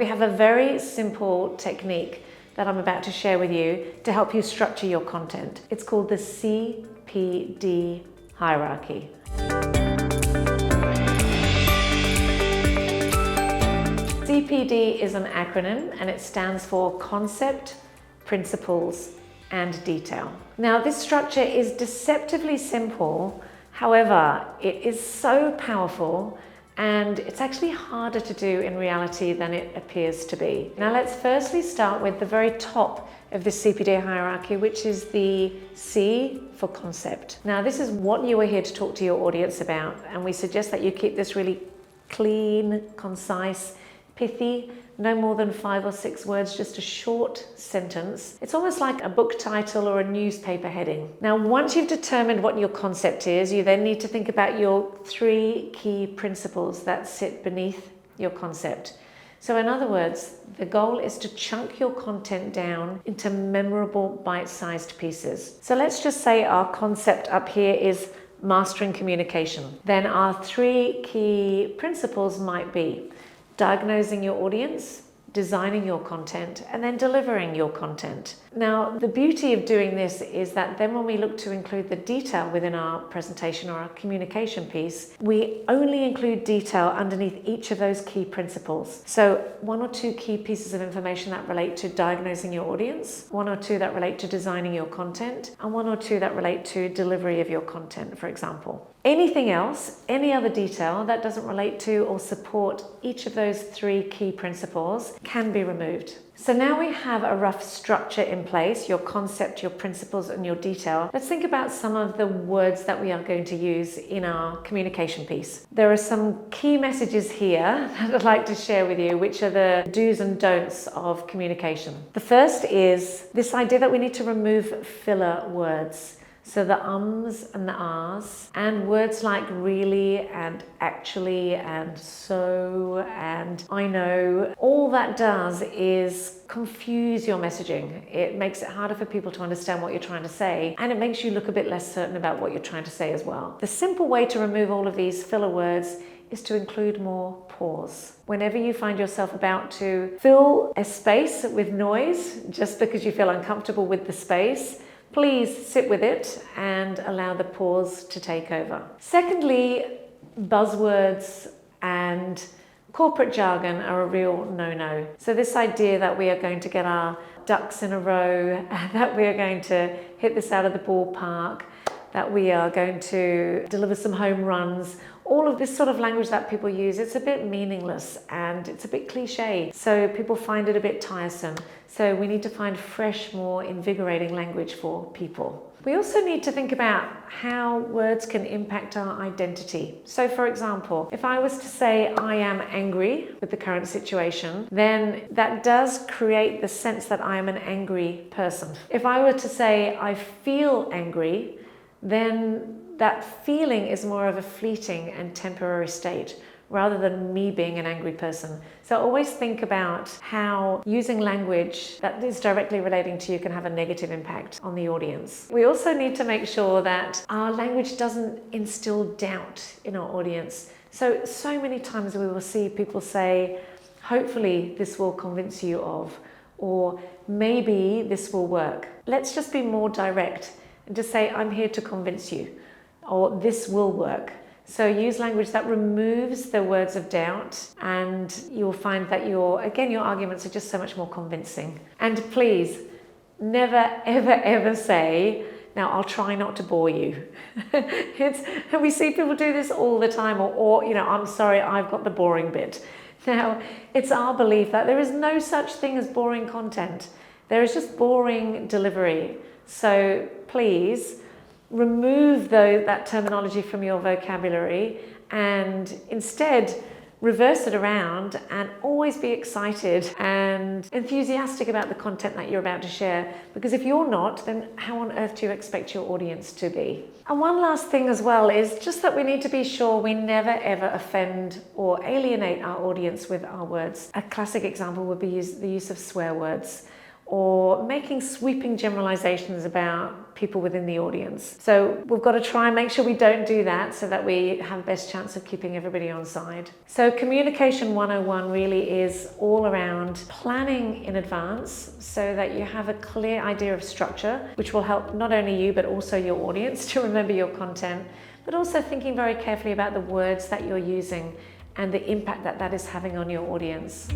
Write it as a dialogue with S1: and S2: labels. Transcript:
S1: We have a very simple technique that I'm about to share with you to help you structure your content. It's called the CPD hierarchy. CPD is an acronym and it stands for Concept, Principles, and Detail. Now, this structure is deceptively simple. However, it is so powerful and it's actually harder to do in reality than it appears to be. Now, let's firstly start with the very top of the CPD hierarchy, which is the C for concept. Now, this is what you are here to talk to your audience about, and we suggest that you keep this really clean, concise, pithy, no more than 5 or 6 words, just a short sentence. It's almost like a book title or a newspaper heading. Now, once you've determined what your concept is, you then need to think about your 3 key principles that sit beneath your concept. So in other words, the goal is to chunk your content down into memorable bite-sized pieces. So let's just say our concept up here is mastering communication. Then our 3 key principles might be diagnosing your audience, designing your content, and then delivering your content. Now, the beauty of doing this is that then when we look to include the detail within our presentation or our communication piece, we only include detail underneath each of those key principles. So 1 or 2 key pieces of information that relate to diagnosing your audience, 1 or 2 that relate to designing your content, and 1 or 2 that relate to delivery of your content, for example. Anything else, any other detail that doesn't relate to or support each of those 3 key principles can be removed. So now we have a rough structure in place, your concept, your principles, and your detail. Let's think about some of the words that we are going to use in our communication piece. There are some key messages here that I'd like to share with you, which are the do's and don'ts of communication. The first is this idea that we need to remove filler words. So the ums and the ahs, and words like really and actually and so and I know, all that does is confuse your messaging. It makes it harder for people to understand what you're trying to say, and it makes you look a bit less certain about what you're trying to say as well. The simple way to remove all of these filler words is to include more pause. Whenever you find yourself about to fill a space with noise just because you feel uncomfortable with the space, please sit with it and allow the pause to take over. Secondly, buzzwords and corporate jargon are a real no-no. So this idea that we are going to get our ducks in a row, that we are going to hit this out of the ballpark, that we are going to deliver some home runs, all of this sort of language that people use, it's a bit meaningless and it's a bit cliche. So people find it a bit tiresome. So we need to find fresh, more invigorating language for people. We also need to think about how words can impact our identity. So for example, if I was to say I am angry with the current situation, then that does create the sense that I am an angry person. If I were to say I feel angry, then that feeling is more of a fleeting and temporary state rather than me being an angry person. So always think about how using language that is directly relating to you can have a negative impact on the audience. We also need to make sure that our language doesn't instill doubt in our audience. So many times we will see people say, hopefully this will convince you of, or maybe this will work. Let's just be more direct and just say, I'm here to convince you, or this will work. So use language that removes the words of doubt, and you'll find that your arguments are just so much more convincing. And please, never, ever, ever say, now I'll try not to bore you. We see people do this all the time, or I'm sorry, I've got the boring bit. Now, it's our belief that there is no such thing as boring content. There is just boring delivery. So please, remove that terminology from your vocabulary and instead reverse it around and always be excited and enthusiastic about the content that you're about to share, because if you're not, then how on earth do you expect your audience to be? And one last thing as well is just that we need to be sure we never ever offend or alienate our audience with our words. A classic example would be the use of swear words, or making sweeping generalizations about people within the audience. So we've got to try and make sure we don't do that so that we have best chance of keeping everybody on side. So Communication 101 really is all around planning in advance so that you have a clear idea of structure, which will help not only you but also your audience to remember your content, but also thinking very carefully about the words that you're using and the impact that that is having on your audience.